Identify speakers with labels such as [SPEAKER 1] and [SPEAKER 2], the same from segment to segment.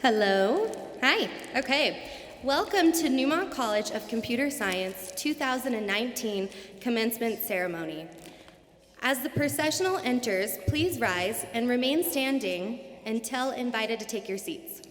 [SPEAKER 1] Hello. Hi. Okay. Welcome to Neumont College of Computer Science 2019 Commencement Ceremony. As the processional enters, please rise and remain standing until invited to take your seats.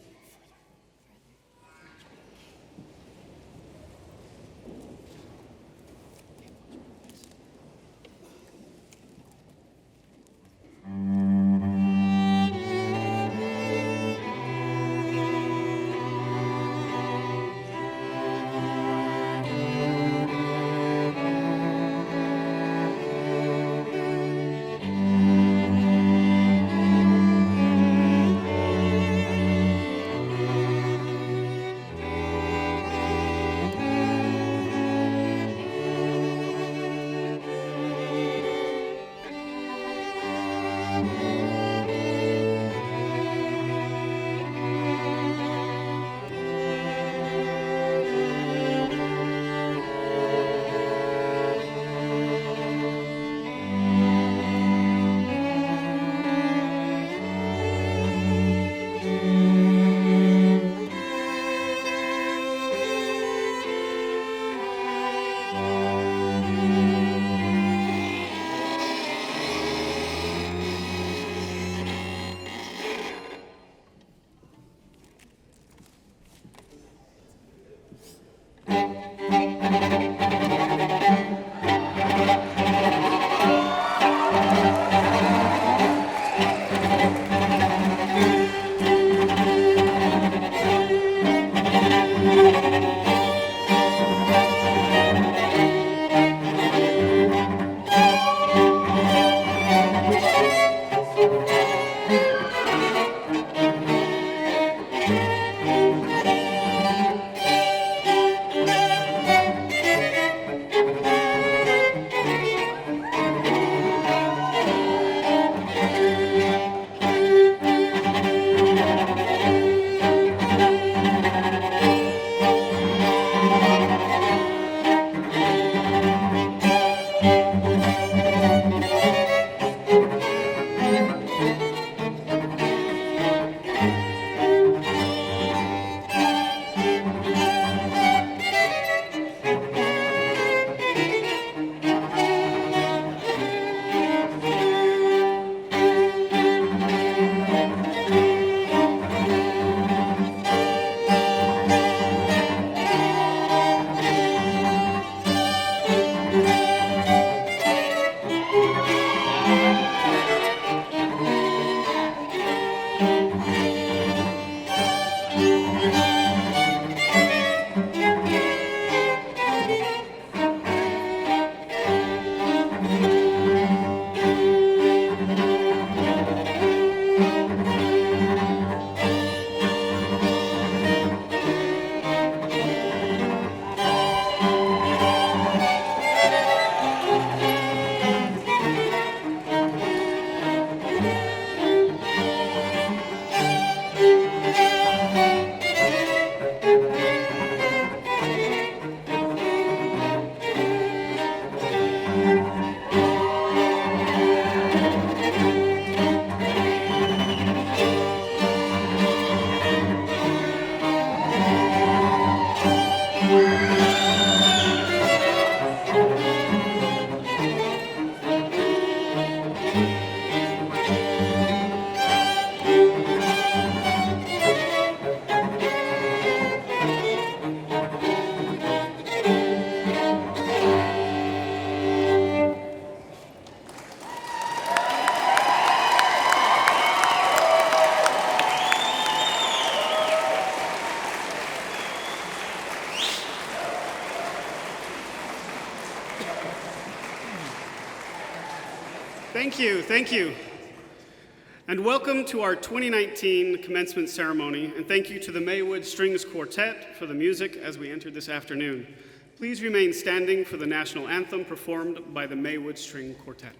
[SPEAKER 2] Thank you. And welcome to our 2019 commencement ceremony, and thank you to the Maywood Strings Quartet for the music as we enter this afternoon. Please remain standing for the national anthem performed by the Maywood String Quartet.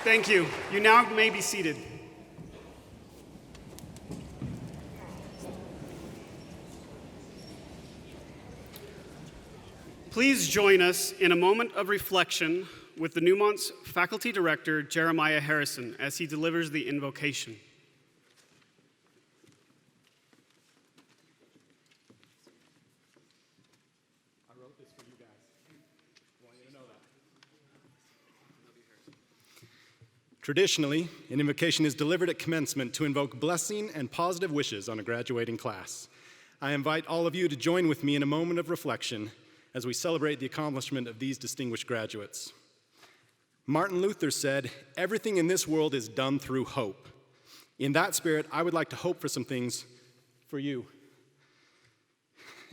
[SPEAKER 2] Thank you. You now may be seated. Please join us in a moment of reflection with the Newmont's Faculty Director, Jeremiah Harrison, as he delivers the invocation. I wrote this for you guys. I want you to know that.
[SPEAKER 3] Traditionally, an invocation is delivered at commencement to invoke blessing and positive wishes on a graduating class. I invite all of you to join with me in a moment of reflection as we celebrate the accomplishment of these distinguished graduates. Martin Luther said, "Everything in this world is done through hope." In that spirit, I would like to hope for some things for you.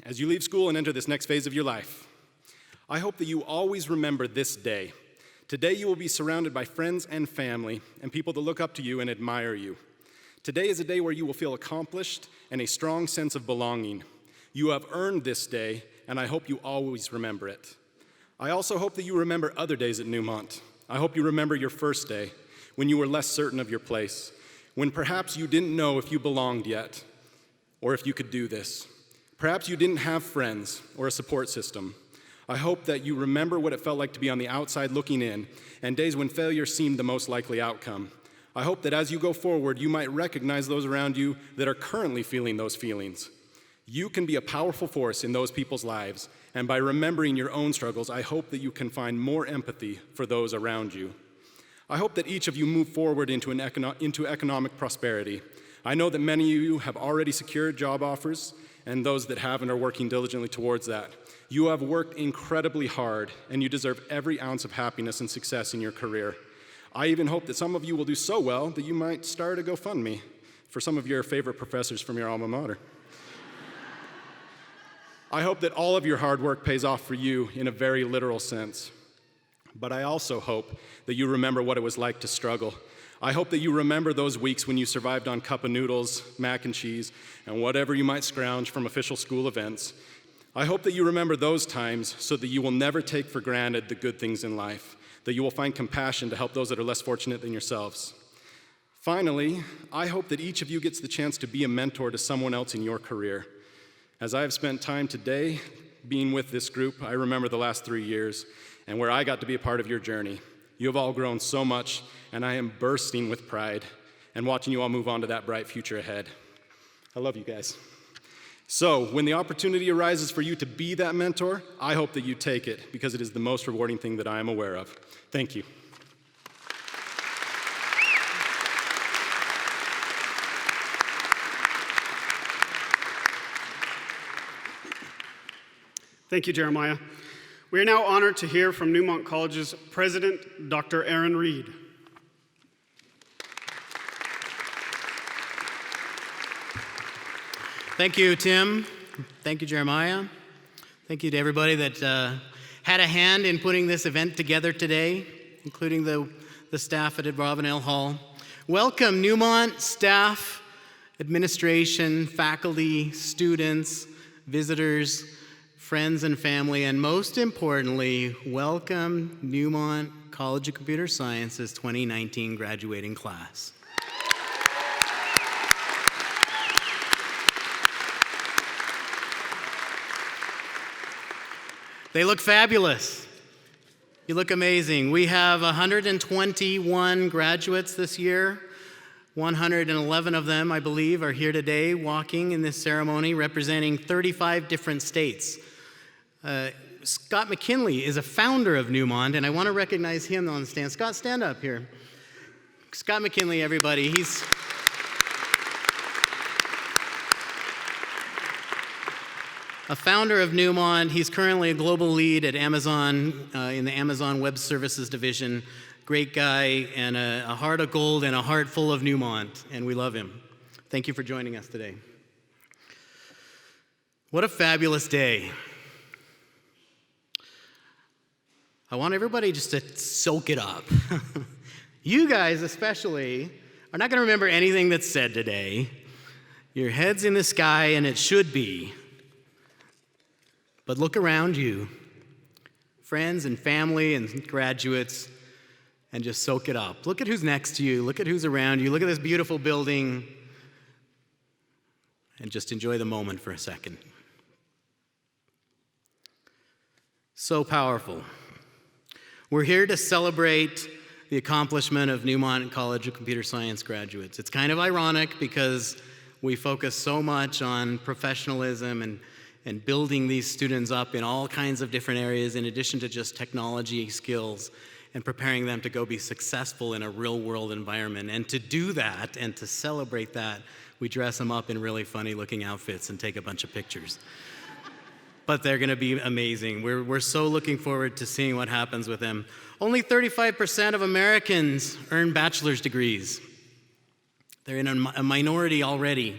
[SPEAKER 3] As you leave school and enter this next phase of your life, I hope that you always remember this day. Today you will be surrounded by friends and family and people that look up to you and admire you. Today is a day where you will feel accomplished and a strong sense of belonging. You have earned this day, and I hope you always remember it. I also hope that you remember other days at Newmont. I hope you remember your first day, when you were less certain of your place, when perhaps you didn't know if you belonged yet, or if you could do this. Perhaps you didn't have friends or a support system. I hope that you remember what it felt like to be on the outside looking in, and days when failure seemed the most likely outcome. I hope that as you go forward, you might recognize those around you that are currently feeling those feelings. You can be a powerful force in those people's lives, and by remembering your own struggles, I hope that you can find more empathy for those around you. I hope that each of you move forward into economic prosperity. I know that many of you have already secured job offers, and those that haven't are working diligently towards that. You have worked incredibly hard, and you deserve every ounce of happiness and success in your career. I even hope that some of you will do so well that you might start a GoFundMe for some of your favorite professors from your alma mater. I hope that all of your hard work pays off for you in a very literal sense. But I also hope that you remember what it was like to struggle. I hope that you remember those weeks when you survived on cup of noodles, mac and cheese, and whatever you might scrounge from official school events. I hope that you remember those times so that you will never take for granted the good things in life, that you will find compassion to help those that are less fortunate than yourselves. Finally, I hope that each of you gets the chance to be a mentor to someone else in your career. As I have spent time today being with this group, I remember the last 3 years and where I got to be a part of your journey. You have all grown so much, and I am bursting with pride and watching you all move on to that bright future ahead. I love you guys. So when the opportunity arises for you to be that mentor, I hope that you take it because it is the most rewarding thing that I am aware of. Thank you.
[SPEAKER 2] Thank you, Jeremiah. We are now honored to hear from Neumont College's president, Dr. Aaron Reed.
[SPEAKER 4] Thank you, Tim. Thank you, Jeremiah. Thank you to everybody that had a hand in putting this event together today, including the staff at Abravanel Hall. Welcome, Newmont staff, administration, faculty, students, visitors, friends and family, and most importantly, welcome Newmont College of Computer Science's 2019 graduating class. They look fabulous. You look amazing. We have 121 graduates this year. 111 of them, I believe, are here today walking in this ceremony representing 35 different states. Scott McKinley is a founder of Newmont, and I want to recognize him on the stand. Scott, stand up here. Scott McKinley, everybody. He's a founder of Newmont. He's currently a global lead at Amazon in the Amazon Web Services division. Great guy and a heart of gold and a heart full of Newmont, and we love him. Thank you for joining us today. What a fabulous day. I want everybody just to soak it up. You guys especially are not going to remember anything that's said today. Your head's in the sky, and it should be. But look around you. Friends and family and graduates and just soak it up. Look at who's next to you. Look at who's around you. Look at this beautiful building. And just enjoy the moment for a second. So powerful. We're here to celebrate the accomplishment of Newmont College of Computer Science graduates. It's kind of ironic because we focus so much on professionalism and building these students up in all kinds of different areas in addition to just technology skills and preparing them to go be successful in a real-world environment. And to do that and to celebrate that, we dress them up in really funny-looking outfits and take a bunch of pictures. But they're going to be amazing. We're so looking forward to seeing what happens with them. Only 35% of Americans earn bachelor's degrees. They're in a minority already.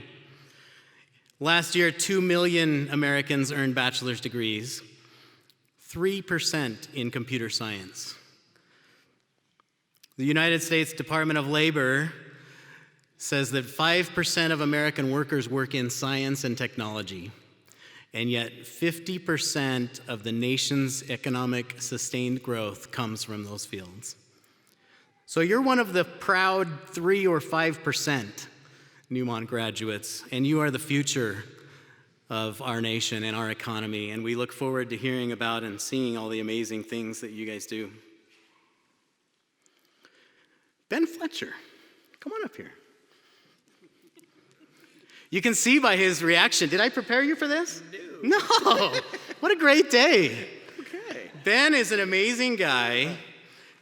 [SPEAKER 4] Last year, 2 million Americans earned bachelor's degrees, 3% in computer science. The United States Department of Labor says that 5% of American workers work in science and technology, and yet 50% of the nation's economic sustained growth comes from those fields. So you're one of the proud 3 or 5% Newmont graduates, and you are the future of our nation and our economy, and we look forward to hearing about and seeing all the amazing things that you guys do. Ben Fletcher, come on up here. You can see by his reaction. Did I prepare you for this? No. What a great day.
[SPEAKER 5] Okay.
[SPEAKER 4] Ben is an amazing guy.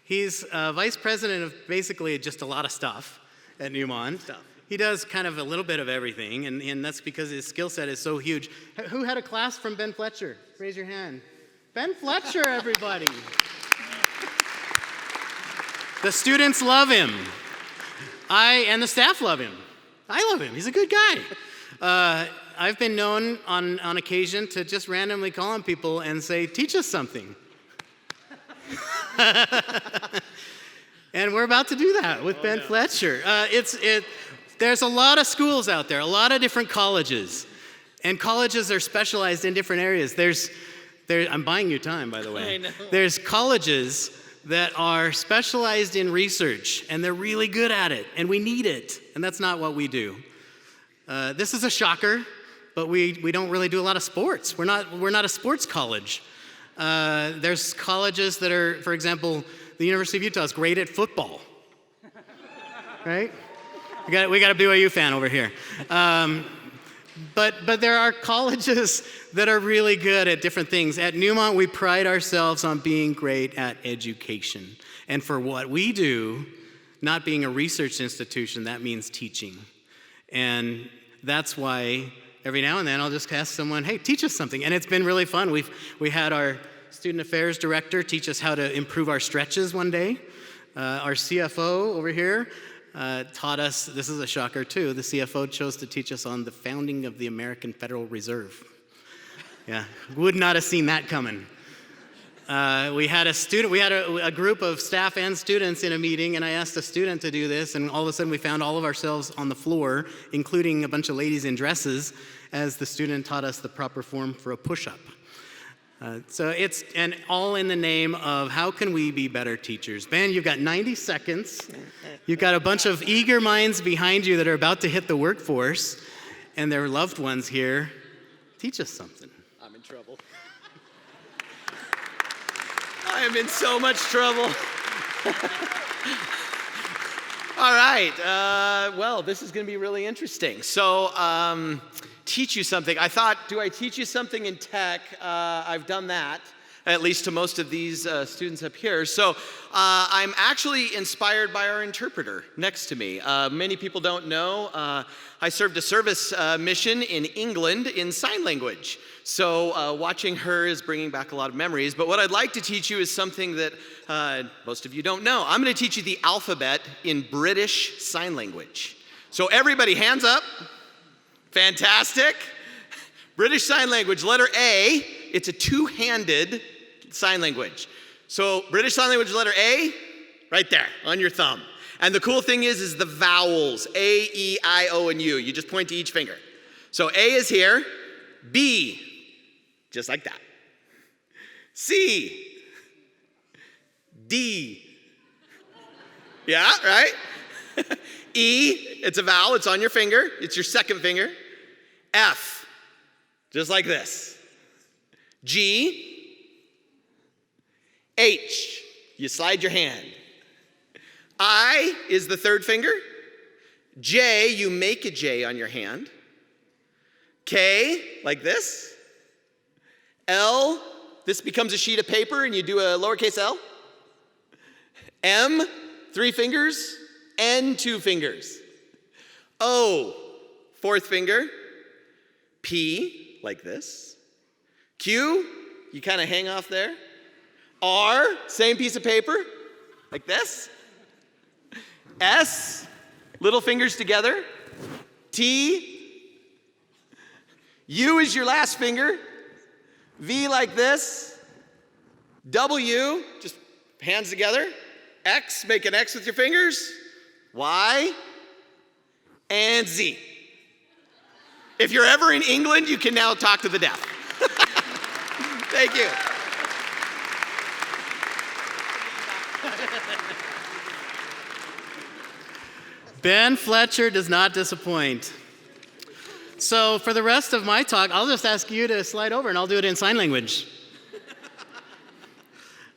[SPEAKER 4] He's vice president of basically just a lot of stuff at Newmont. He does kind of a little bit of everything, and that's because his skill set is so huge. Who had a class from Ben Fletcher? Raise your hand. Ben Fletcher, everybody. The students love him. And the staff love him. I love him. He's a good guy. I've been known on occasion to just randomly call on people and say, teach us something. And we're about to do that with Ben Fletcher. There's a lot of schools out there, a lot of different colleges. And colleges are specialized in different areas. I'm buying you time, by the way.
[SPEAKER 5] I know.
[SPEAKER 4] There's colleges that are specialized in research, and they're really good at it, and we need it, and that's not what we do. This is a shocker, but we don't really do a lot of sports. We're not a sports college. There's colleges that are, for example, the University of Utah is great at football, right? We got a BYU fan over here. But there are colleges that are really good at different things. At Newmont, we pride ourselves on being great at education. And for what we do, not being a research institution, that means teaching. And that's why every now and then I'll just ask someone, hey, teach us something. And it's been really fun. We had our student affairs director teach us how to improve our stretches one day. Our CFO over here taught us, this is a shocker too, the CFO chose to teach us on the founding of the American Federal Reserve. Yeah, would not have seen that coming. We had a group of staff and students in a meeting, and I asked a student to do this, and all of a sudden we found all of ourselves on the floor, including a bunch of ladies in dresses, as the student taught us the proper form for a push-up. So it's all in the name of how can we be better teachers. Ben, you've got 90 seconds. You've got a bunch of eager minds behind you that are about to hit the workforce, and their loved ones here. Teach us something.
[SPEAKER 5] I'm in trouble. I am in so much trouble. All right. Well, this is going to be really interesting. So, teach you something. I thought, do I teach you something in tech? I've done that, at least to most of these students up here. So I'm actually inspired by our interpreter next to me. Many people don't know, I served a service mission in England in sign language. So watching her is bringing back a lot of memories. But what I'd like to teach you is something that most of you don't know. I'm going to teach you the alphabet in British Sign Language. So everybody, hands up. Fantastic. British Sign Language, letter A, it's a two-handed sign language. So British Sign Language, letter A, right there on your thumb. And the cool thing is the vowels, A, E, I, O, and U. You just point to each finger. So A is here, B, just like that. C, D, Yeah, right? E, it's a vowel, it's on your finger. It's your second finger. F, just like this. G, H, you slide your hand. I is the third finger. J, you make a J on your hand. K, like this. L, this becomes a sheet of paper and you do a lowercase l. M, 3 fingers. N, 2 fingers. O, 4th finger. P, like this. Q, you kind of hang off there. R, same piece of paper, like this. S, little fingers together. T, U is your last finger. V like this. W, just hands together. X, make an X with your fingers. Y, and Z. If you're ever in England, you can now talk to the deaf. Thank you.
[SPEAKER 4] Ben Fletcher does not disappoint. So for the rest of my talk, I'll just ask you to slide over and I'll do it in sign language.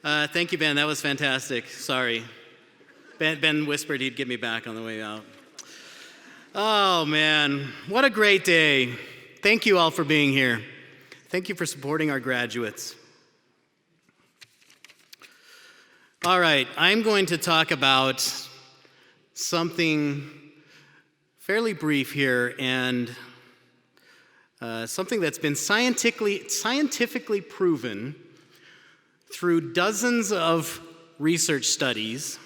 [SPEAKER 4] Thank you, Ben. That was fantastic. Sorry. Ben whispered he'd get me back on the way out. Oh, man. What a great day. Thank you all for being here. Thank you for supporting our graduates. All right. I'm going to talk about something fairly brief here and something that's been scientifically proven through dozens of research studies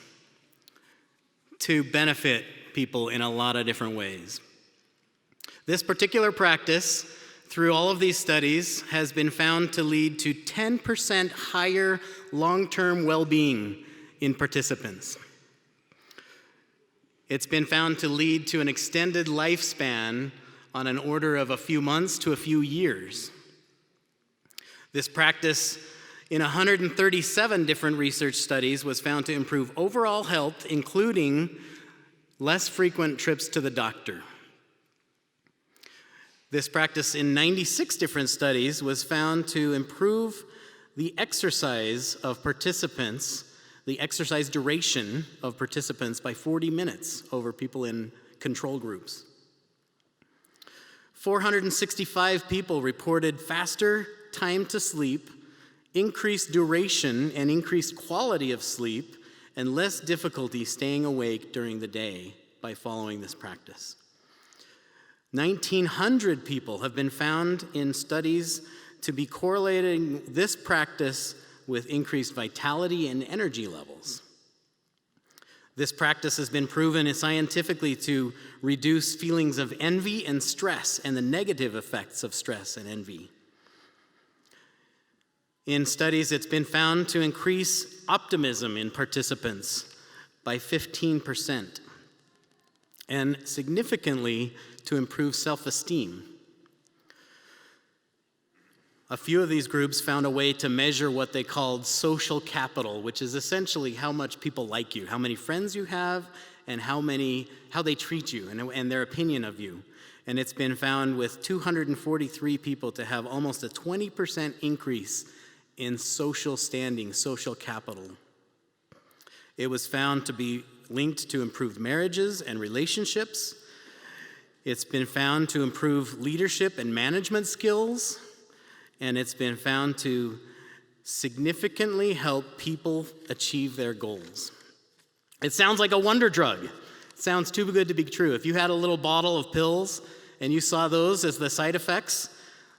[SPEAKER 4] to benefit people in a lot of different ways. This particular practice, through all of these studies, has been found to lead to 10% higher long-term well-being in participants. It's been found to lead to an extended lifespan on an order of a few months to a few years. This practice, in 137 different research studies, was found to improve overall health, including less frequent trips to the doctor. This practice in 96 different studies was found to improve the exercise of participants, the exercise duration of participants by 40 minutes over people in control groups. 465 people reported faster time to sleep, increased duration and increased quality of sleep, and less difficulty staying awake during the day by following this practice. 1,900 people have been found in studies to be correlating this practice with increased vitality and energy levels. This practice has been proven scientifically to reduce feelings of envy and stress and the negative effects of stress and envy. In studies, it's been found to increase optimism in participants by 15% and significantly to improve self-esteem. A few of these groups found a way to measure what they called social capital, which is essentially how much people like you, how many friends you have, and how they treat you and their opinion of you. And it's been found with 243 people to have almost a 20% increase in social standing, social capital. It was found to be linked to improved marriages and relationships. It's been found to improve leadership and management skills, and it's been found to significantly help people achieve their goals. It sounds like a wonder drug. It sounds too good to be true. If you had a little bottle of pills and you saw those as the side effects,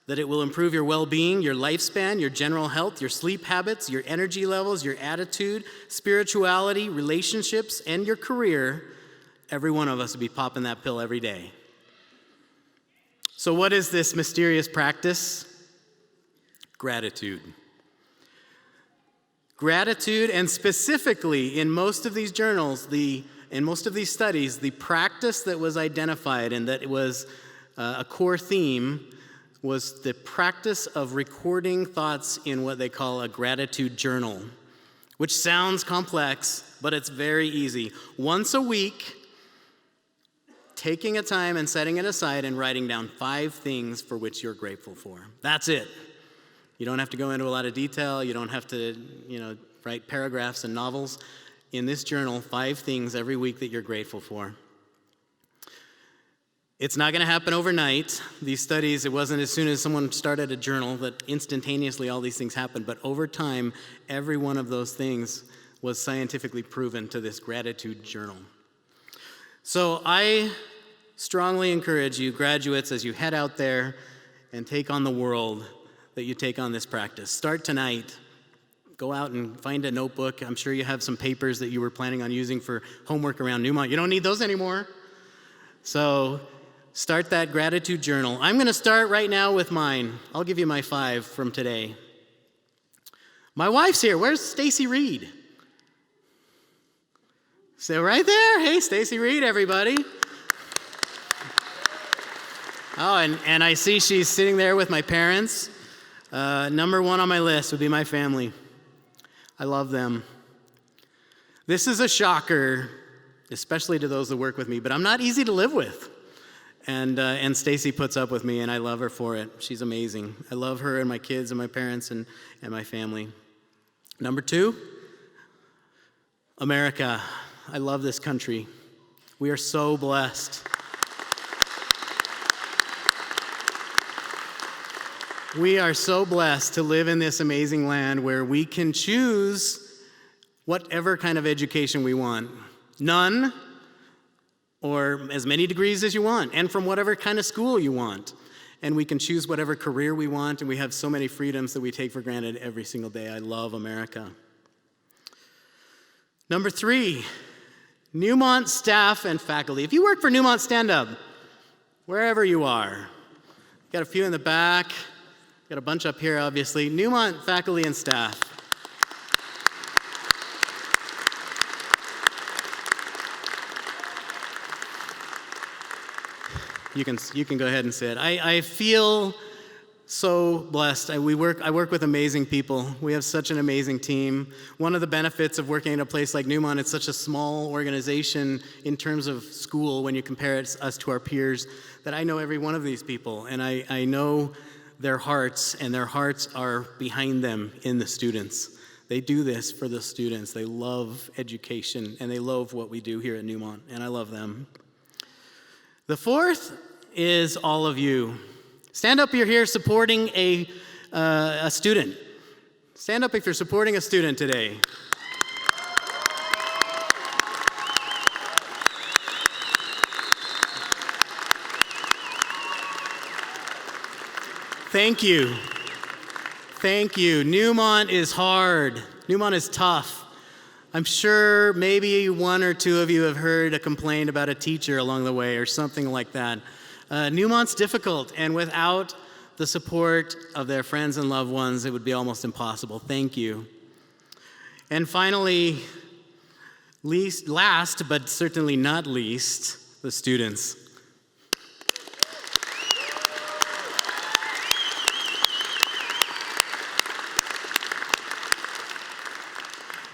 [SPEAKER 4] that it will improve your well-being, your lifespan, your general health, your sleep habits, your energy levels, your attitude, spirituality, relationships, and your career, every one of us would be popping that pill every day. So what is this mysterious practice? Gratitude. Gratitude, and specifically in most of these journals, in most of these studies, the practice that was identified and that it was a core theme was the practice of recording thoughts in what they call a gratitude journal. which sounds complex, but it's very easy. Once a week, taking a time and setting it aside and writing down 5 things for which you're grateful for. That's it. You don't have to go into a lot of detail. You don't have to, write paragraphs and novels. In this journal, 5 things every week that you're grateful for. It's not going to happen overnight. These studies, it wasn't as soon as someone started a journal that instantaneously all these things happened, but over time, every one of those things was scientifically proven to this gratitude journal. So I strongly encourage you, graduates, as you head out there and take on the world, that you take on this practice. Start tonight. Go out and find a notebook. I'm sure you have some papers that you were planning on using for homework around Newmont. You don't need those anymore. So start that gratitude journal. I'm going to start right now with mine. I'll give you my 5 from today. My wife's here. Where's Stacy Reed? So right there. Hey, Stacy Reed, everybody. Oh, and I see she's sitting there with my parents. Number 1 on my list would be my family. I love them. This is a shocker, especially to those that work with me, but I'm not easy to live with. And Stacy puts up with me, and I love her for it. She's amazing. I love her and my kids and my parents and my family. Number 2, America. I love this country. We are so blessed. We are so blessed to live in this amazing land where we can choose whatever kind of education we want. None, or as many degrees as you want, and from whatever kind of school you want. And we can choose whatever career we want, and we have so many freedoms that we take for granted every single day. I love America. Number 3, Newmont staff and faculty. If you work for Newmont, stand up, wherever you are. Got a few in the back. Got a bunch up here, obviously. Newmont faculty and staff. You can go ahead and sit. I feel so blessed. I work with amazing people. We have such an amazing team. One of the benefits of working at a place like Newmont, it's such a small organization in terms of school when you compare us to our peers, that I know every one of these people, and I know their hearts, and their hearts are behind them in the students. They do this for the students. They love education, and they love what we do here at Newmont, and I love them. The 4th is all of you. Stand up if you're here supporting a student. Stand up if you're supporting a student today. Thank you. Thank you. Newmont is hard. Newmont is tough. I'm sure maybe 1 or 2 of you have heard a complaint about a teacher along the way or something like that. Newmont's difficult, and without the support of their friends and loved ones, it would be almost impossible. Thank you. And finally, last but certainly not least, the students.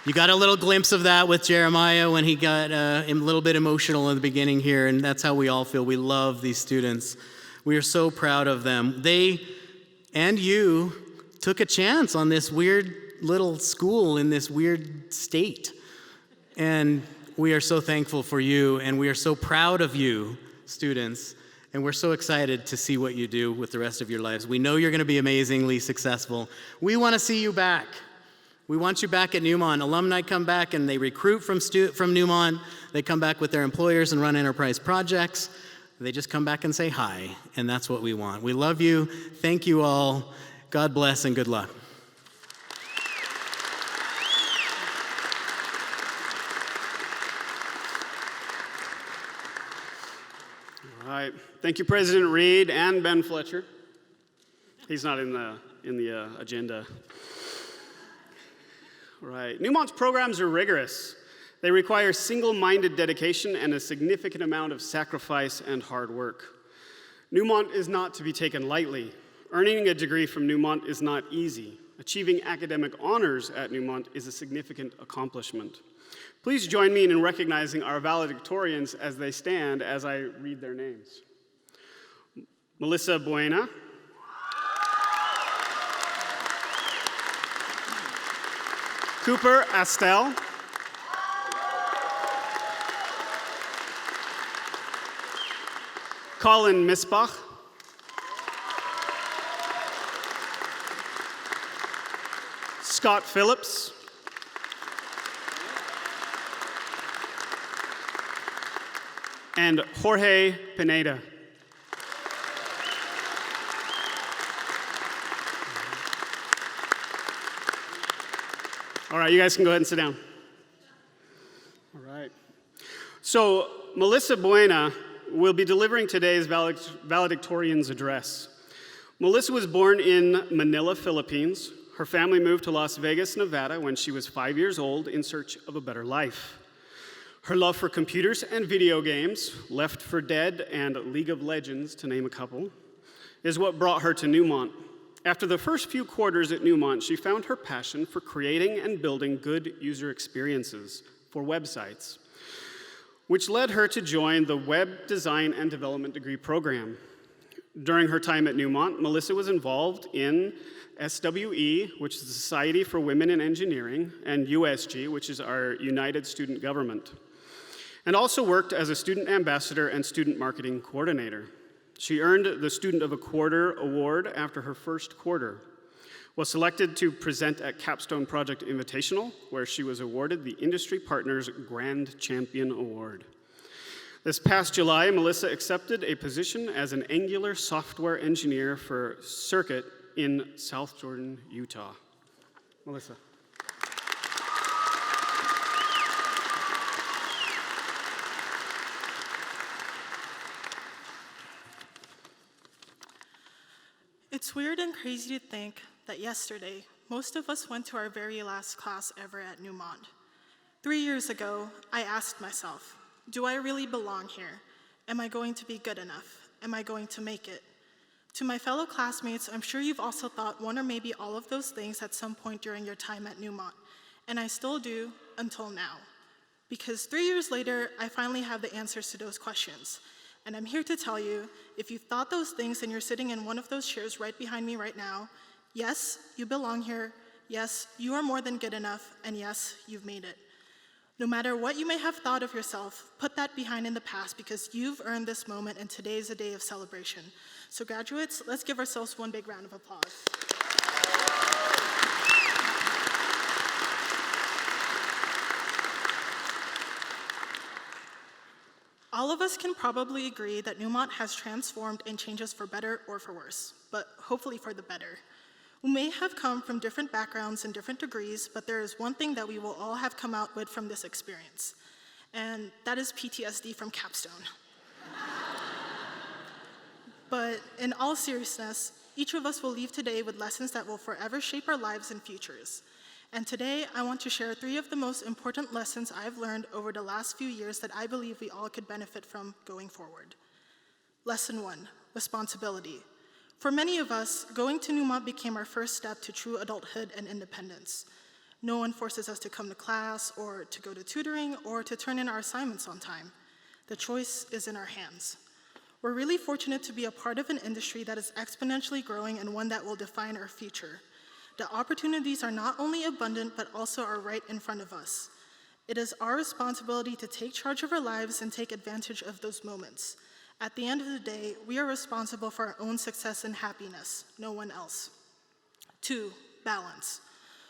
[SPEAKER 4] You got a little glimpse of that with Jeremiah when he got a little bit emotional in the beginning here, and that's how we all feel. We love these students. We are so proud of them. They and you took a chance on this weird little school in this weird state. And we are so thankful for you, and we are so proud of you, students, and we're so excited to see what you do with the rest of your lives. We know you're going to be amazingly successful. We want to see you back. We want you back at Newmont. Alumni come back and they recruit from Newmont. They come back with their employers and run enterprise projects. They just come back and say hi, and that's what we want. We love you. Thank you all. God bless and good luck.
[SPEAKER 2] All right. Thank you, President Reed and Ben Fletcher. He's not in the agenda. Right. Newmont's programs are rigorous. They require single-minded dedication and a significant amount of sacrifice and hard work. Newmont is not to be taken lightly. Earning a degree from Newmont is not easy. Achieving academic honors at Newmont is a significant accomplishment. Please join me in recognizing our valedictorians as they stand as I read their names. Melissa Buena, Cooper Astel, Colin Misbach, Scott Phillips, and Jorge Pineda. All right, you guys can go ahead and sit down. All right. So, Melissa Buena will be delivering today's valedictorian's address. Melissa was born in Manila, Philippines. Her family moved to Las Vegas, Nevada when she was 5 years old in search of a better life. Her love for computers and video games, Left 4 Dead and League of Legends, to name a couple, is what brought her to Newmont. After the first few quarters at Newmont, she found her passion for creating and building good user experiences for websites, which led her to join the Web Design and Development degree program. During her time at Newmont, Melissa was involved in SWE, which is the Society for Women in Engineering, and USG, which is our United Student Government, and also worked as a student ambassador and student marketing coordinator. She earned the Student of a Quarter award after her first quarter, was selected to present at Capstone Project Invitational, where she was awarded the Industry Partners Grand Champion Award. This past July, Melissa accepted a position as an Angular software engineer for Circuit in South Jordan, Utah. Melissa.
[SPEAKER 6] It's weird and crazy to think that yesterday, most of us went to our very last class ever at Newmont. 3 years ago, I asked myself, do I really belong here? Am I going to be good enough? Am I going to make it? To my fellow classmates, I'm sure you've also thought one or maybe all of those things at some point during your time at Newmont, and I still do until now. Because 3 years later, I finally have the answers to those questions. And I'm here to tell you, if you thought those things and you're sitting in one of those chairs right behind me right now, yes, you belong here, yes, you are more than good enough, and yes, you've made it. No matter what you may have thought of yourself, put that behind in the past because you've earned this moment and today is a day of celebration. So graduates, let's give ourselves one big round of applause. All of us can probably agree that Newmont has transformed and changes for better or for worse, but hopefully for the better. We may have come from different backgrounds and different degrees, but there is one thing that we will all have come out with from this experience, and that is PTSD from Capstone. But in all seriousness, each of us will leave today with lessons that will forever shape our lives and futures. And today, I want to share 3 of the most important lessons I've learned over the last few years that I believe we all could benefit from going forward. Lesson 1, responsibility. For many of us, going to Newmont became our first step to true adulthood and independence. No one forces us to come to class, or to go to tutoring, or to turn in our assignments on time. The choice is in our hands. We're really fortunate to be a part of an industry that is exponentially growing and one that will define our future. The opportunities are not only abundant, but also are right in front of us. It is our responsibility to take charge of our lives and take advantage of those moments. At the end of the day, we are responsible for our own success and happiness, no one else. 2, balance.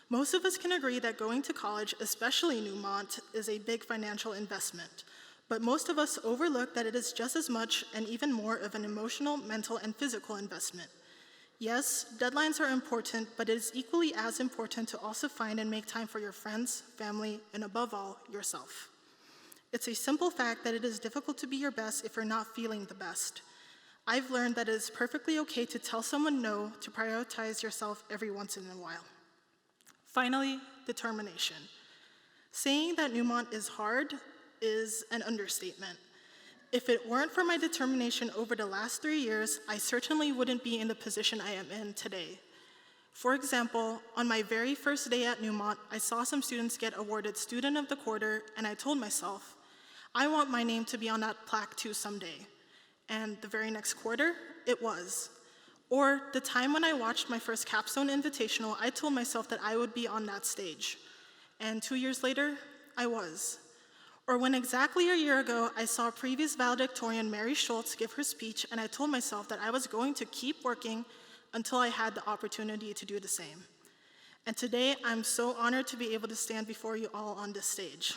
[SPEAKER 6] Most of us can agree that going to college, especially Newmont, is a big financial investment. But most of us overlook that it is just as much and even more of an emotional, mental, and physical investment. Yes, deadlines are important, but it is equally as important to also find and make time for your friends, family, and above all, yourself. It's a simple fact that it is difficult to be your best if you're not feeling the best. I've learned that it is perfectly okay to tell someone no, to prioritize yourself every once in a while. Finally, determination. Saying that Newmont is hard is an understatement. If it weren't for my determination over the last 3 years, I certainly wouldn't be in the position I am in today. For example, on my very first day at Newmont, I saw some students get awarded Student of the Quarter, and I told myself, I want my name to be on that plaque too someday. And the very next quarter, it was. Or the time when I watched my first capstone invitational, I told myself that I would be on that stage. And 2 years later, I was. Or when exactly a year ago, I saw previous valedictorian Mary Schultz give her speech, and I told myself that I was going to keep working until I had the opportunity to do the same. And today, I'm so honored to be able to stand before you all on this stage.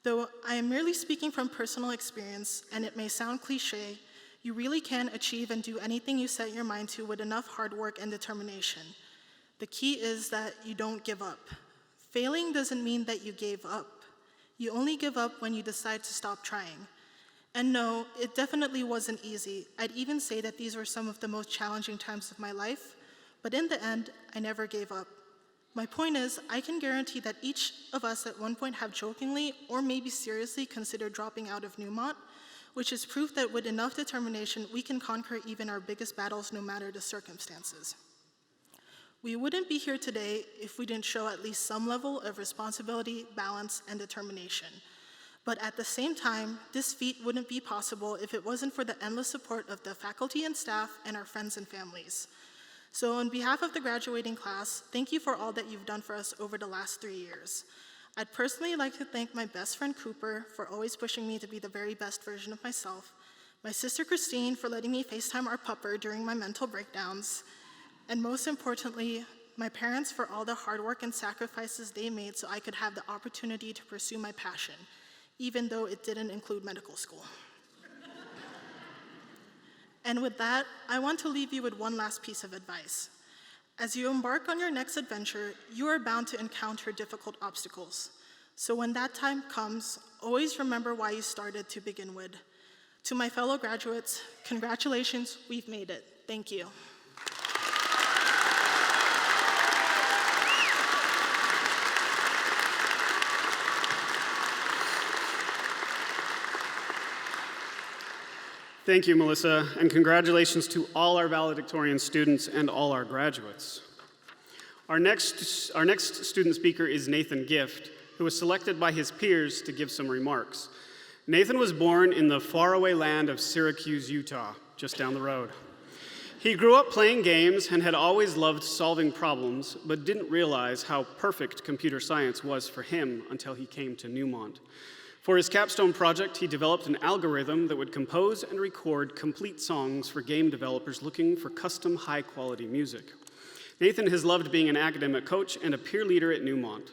[SPEAKER 6] Though I am merely speaking from personal experience, and it may sound cliche, you really can achieve and do anything you set your mind to with enough hard work and determination. The key is that you don't give up. Failing doesn't mean that you gave up. You only give up when you decide to stop trying. And no, it definitely wasn't easy. I'd even say that these were some of the most challenging times of my life, but in the end, I never gave up. My point is, I can guarantee that each of us at one point have jokingly or maybe seriously considered dropping out of Newmont, which is proof that with enough determination, we can conquer even our biggest battles no matter the circumstances. We wouldn't be here today if we didn't show at least some level of responsibility, balance, and determination. But at the same time, this feat wouldn't be possible if it wasn't for the endless support of the faculty and staff and our friends and families. So on behalf of the graduating class, thank you for all that you've done for us over the last 3 years. I'd personally like to thank my best friend Cooper for always pushing me to be the very best version of myself, my sister Christine for letting me FaceTime our pupper during my mental breakdowns, and most importantly, my parents for all the hard work and sacrifices they made so I could have the opportunity to pursue my passion, even though it didn't include medical school. And with that, I want to leave you with one last piece of advice. As you embark on your next adventure, you are bound to encounter difficult obstacles. So when that time comes, always remember why you started to begin with. To my fellow graduates, congratulations, we've made it. Thank you.
[SPEAKER 2] Thank you, Melissa, and congratulations to all our valedictorian students and all our graduates. Our next student speaker is Nathan Gift, who was selected by his peers to give some remarks. Nathan was born in the faraway land of Syracuse, Utah, just down the road. He grew up playing games and had always loved solving problems, but didn't realize how perfect computer science was for him until he came to Newmont. For his capstone project, he developed an algorithm that would compose and record complete songs for game developers looking for custom high-quality music. Nathan has loved being an academic coach and a peer leader at Newmont.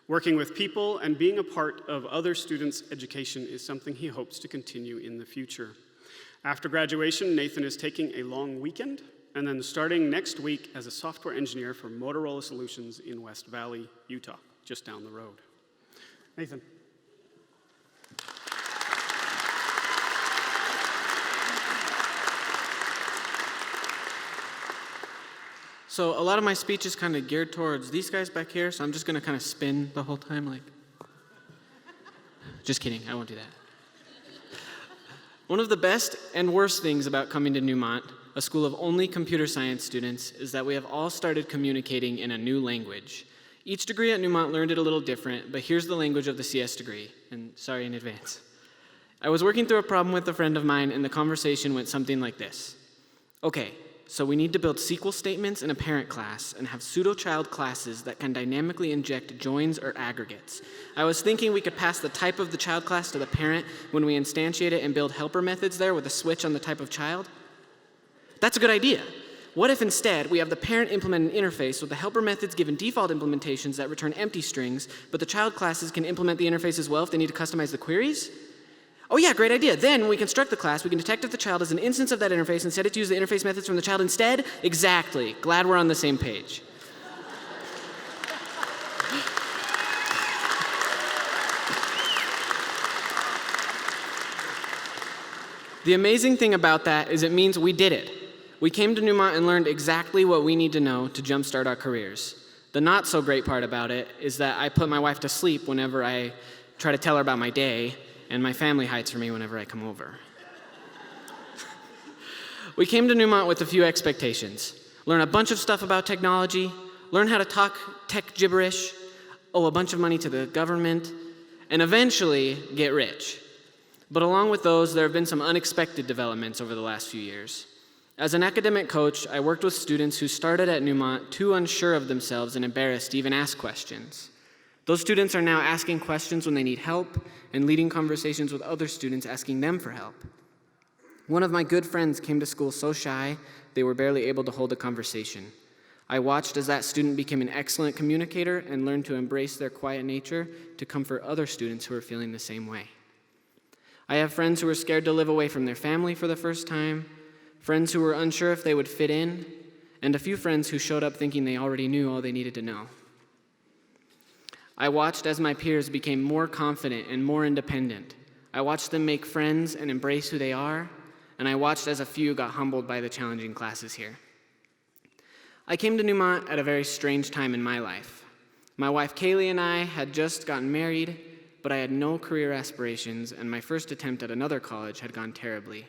[SPEAKER 2] Working with people and being a part of other students' education is something he hopes to continue in the future. After graduation, Nathan is taking a long weekend and then starting next week as a software engineer for Motorola Solutions in West Valley, Utah, just down the road. Nathan.
[SPEAKER 7] So a lot of my speech is kind of geared towards these guys back here, so I'm just going to kind of spin the whole time like... Just kidding, I won't do that. One of the best and worst things about coming to Newmont, a school of only computer science students, is that we have all started communicating in a new language. Each degree at Newmont learned it a little different, but here's the language of the CS degree, and sorry in advance. I was working through a problem with a friend of mine, and the conversation went something like this. Okay, so we need to build SQL statements in a parent class and have pseudo-child classes that can dynamically inject joins or aggregates. I was thinking we could pass the type of the child class to the parent when we instantiate it and build helper methods there with a switch on the type of child. That's a good idea. What if instead we have the parent implement an interface with the helper methods given default implementations that return empty strings, but the child classes can implement the interface as well if they need to customize the queries? Oh yeah, great idea. Then when we construct the class, we can detect if the child is an instance of that interface and set it to use the interface methods from the child instead? Exactly. Glad we're on the same page. The amazing thing about that is it means we did it. We came to Newmont and learned exactly what we need to know to jumpstart our careers. The not so great part about it is that I put my wife to sleep whenever I try to tell her about my day, and my family hides from me whenever I come over. We came to Newmont with a few expectations. learn a bunch of stuff about technology, learn how to talk tech gibberish, owe a bunch of money to the government, and eventually get rich. But along with those, there have been some unexpected developments over the last few years. As an academic coach, I worked with students who started at Newmont too unsure of themselves and embarrassed to even ask questions. Those students are now asking questions when they need help and leading conversations with other students asking them for help. One of my good friends came to school so shy they were barely able to hold a conversation. I watched as that student became an excellent communicator and learned to embrace their quiet nature to comfort other students who are feeling the same way. I have friends who are scared to live away from their family for the first time, friends who were unsure if they would fit in, and a few friends who showed up thinking they already knew all they needed to know. I watched as my peers became more confident and more independent. I watched them make friends and embrace who they are, and I watched as a few got humbled by the challenging classes here. I came to Newmont at a very strange time in my life. My wife Kaylee and I had just gotten married, but I had no career aspirations, and my first attempt at another college had gone terribly.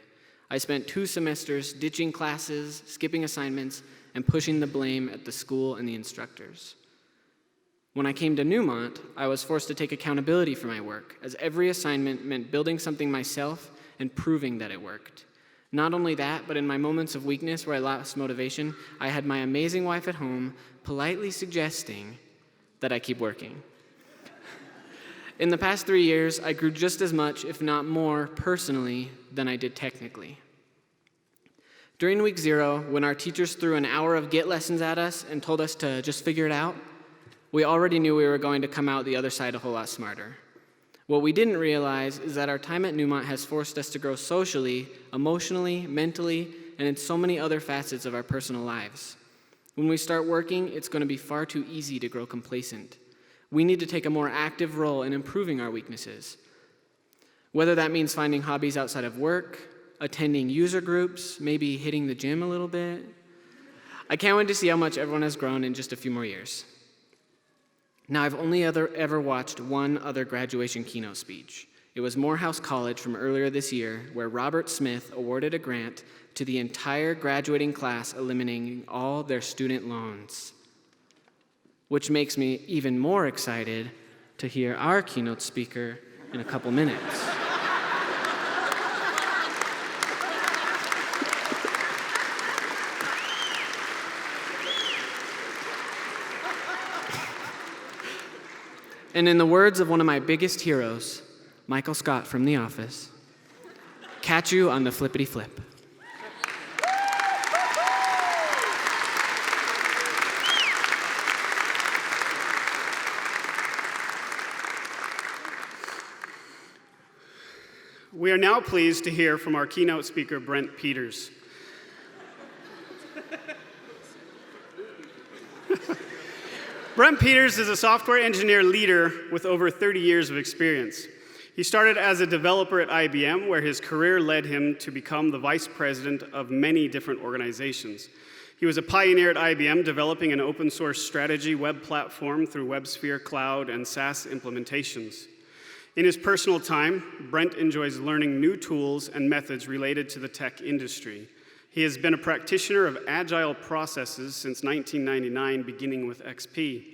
[SPEAKER 7] I spent 2 semesters ditching classes, skipping assignments, and pushing the blame at the school and the instructors. When I came to Newmont, I was forced to take accountability for my work, as every assignment meant building something myself and proving that it worked. Not only that, but in my moments of weakness where I lost motivation, I had my amazing wife at home politely suggesting that I keep working. In the past 3 years, I grew just as much, if not more, personally than I did technically. During week 0, when our teachers threw an hour of Git lessons at us and told us to just figure it out, we already knew we were going to come out the other side a whole lot smarter. What we didn't realize is that our time at Newmont has forced us to grow socially, emotionally, mentally, and in so many other facets of our personal lives. When we start working, it's going to be far too easy to grow complacent. We need to take a more active role in improving our weaknesses. Whether that means finding hobbies outside of work, attending user groups, maybe hitting the gym a little bit. I can't wait to see how much everyone has grown in just a few more years. Now, I've only ever watched one other graduation keynote speech. It was Morehouse College from earlier this year, where Robert Smith awarded a grant to the entire graduating class, eliminating all their student loans. Which makes me even more excited to hear our keynote speaker in a couple minutes. And in the words of one of my biggest heroes, Michael Scott from The Office, catch you on the flippity flip.
[SPEAKER 2] We are now pleased to hear from our keynote speaker, Brent Peters. Brent Peters is a software engineer leader with over 30 years of experience. He started as a developer at IBM, where his career led him to become the vice president of many different organizations. He was a pioneer at IBM, developing an open source strategy web platform through WebSphere Cloud and SaaS implementations. In his personal time, Brent enjoys learning new tools and methods related to the tech industry. He has been a practitioner of agile processes since 1999, beginning with XP.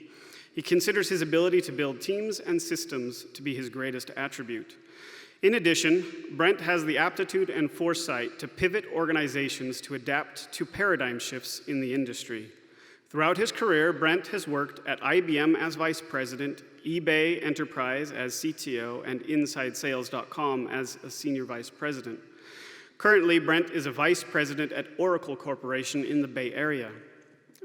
[SPEAKER 2] He considers his ability to build teams and systems to be his greatest attribute. In addition, Brent has the aptitude and foresight to pivot organizations to adapt to paradigm shifts in the industry. Throughout his career, Brent has worked at IBM as vice president, eBay Enterprise as CTO, and InsideSales.com as a senior vice president. Currently, Brent is a vice president at Oracle Corporation in the Bay Area.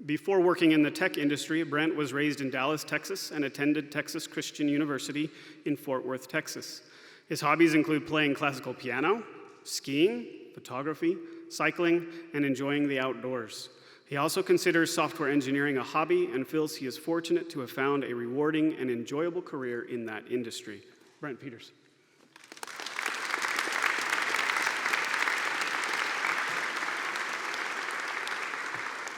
[SPEAKER 2] Before working in the tech industry, Brent was raised in Dallas, Texas, and attended Texas Christian University in Fort Worth, Texas. His hobbies include playing classical piano, skiing, photography, cycling, and enjoying the outdoors. He also considers software engineering a hobby and feels he is fortunate to have found a rewarding and enjoyable career in that industry. Brent Peters.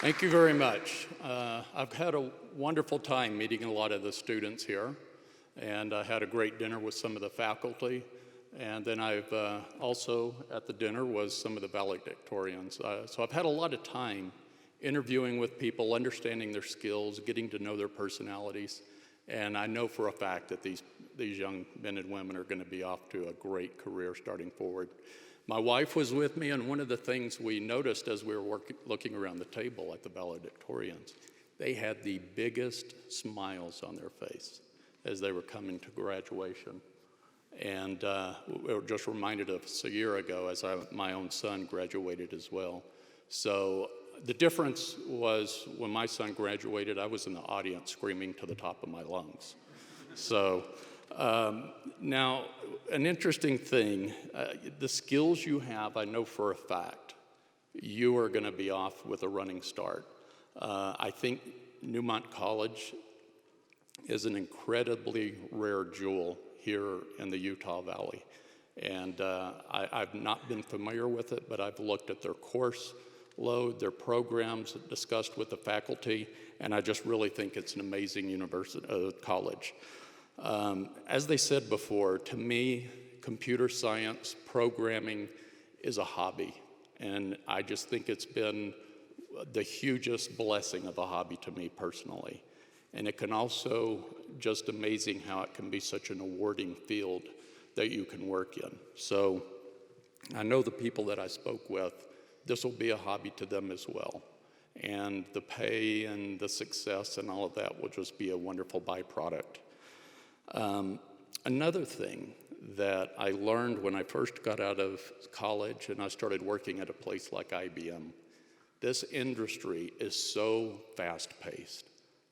[SPEAKER 8] Thank you very much. I've had a wonderful time meeting a lot of the students here, and I had a great dinner with some of the faculty, and then I've also at the dinner was some of the valedictorians. So I've had a lot of time interviewing with people, understanding their skills, getting to know their personalities. And I know for a fact that these young men and women are going to be off to a great career starting forward. My wife was with me, and one of the things we noticed as we were looking around the table at the valedictorians, they had the biggest smiles on their face as they were coming to graduation. And we were just reminded of us a year ago as my own son graduated as well. So the difference was when my son graduated, I was in the audience screaming to the top of my lungs. So now, an interesting thing, the skills you have, I know for a fact, you are going to be off with a running start. I think Newmont College is an incredibly rare jewel here in the Utah Valley. And I've not been familiar with it, but I've looked at their course load, their programs, discussed with the faculty, and I just really think it's an amazing college. As they said before, to me, computer science programming is a hobby, and I just think it's been the hugest blessing of a hobby to me personally. And it can also, just amazing how it can be such an awarding field that you can work in. So I know the people that I spoke with, this will be a hobby to them as well. And the pay and the success and all of that will just be a wonderful byproduct. Another thing that I learned when I first got out of college and I started working at a place like IBM, this industry is so fast-paced.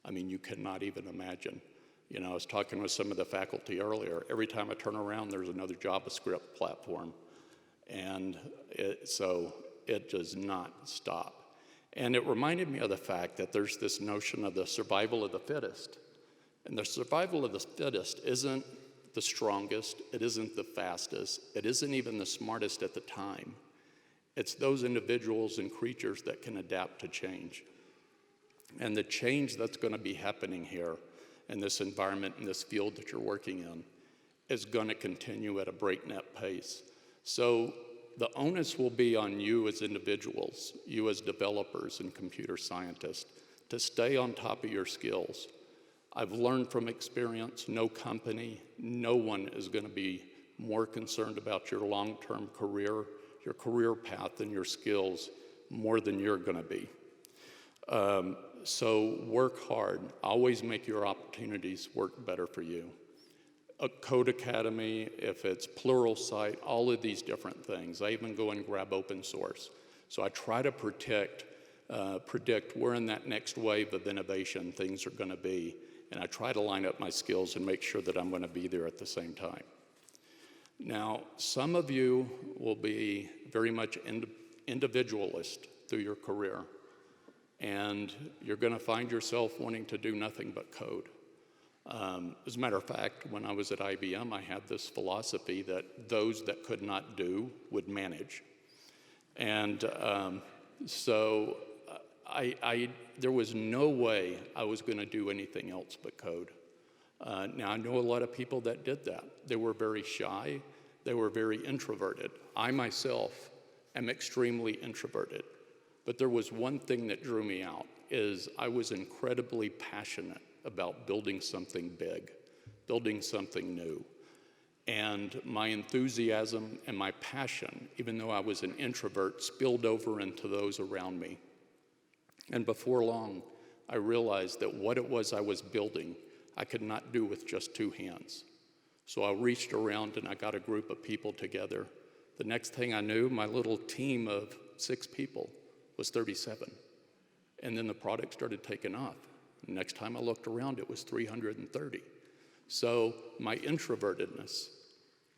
[SPEAKER 8] I mean, you cannot even imagine. You know, I was talking with some of the faculty earlier. Every time I turn around, there's another JavaScript platform. And so it does not stop. And it reminded me of the fact that there's this notion of the survival of the fittest. And the survival of the fittest isn't the strongest, it isn't the fastest, it isn't even the smartest at the time. It's those individuals and creatures that can adapt to change. And the change that's going to be happening here in this environment, in this field that you're working in, is going to continue at a breakneck pace. So the onus will be on you as individuals, you as developers and computer scientists, to stay on top of your skills. I've learned from experience, no company, no one is going to be more concerned about your long-term career, your career path, and your skills more than you're going to be. So work hard. Always make your opportunities work better for you. A Code Academy, if it's Pluralsight, all of these different things. I even go and grab open source. So I try to predict where in that next wave of innovation things are going to be. And I try to line up my skills and make sure that I'm going to be there at the same time. Now, some of you will be very much individualist through your career. And you're going to find yourself wanting to do nothing but code. As a matter of fact, when I was at IBM, I had this philosophy that those that could not do would manage. And so there was no way I was going to do anything else but code. Now, I know a lot of people that did that. They were very shy. They were very introverted. I myself am extremely introverted. But there was one thing that drew me out, is I was incredibly passionate about building something big, building something new. And my enthusiasm and my passion, even though I was an introvert, spilled over into those around me. And before long, I realized that what it was I was building, I could not do with just two hands. So I reached around and I got a group of people together. The next thing I knew, my little team of 6 people was 37. And then the product started taking off. Next time I looked around, it was 330. So my introvertedness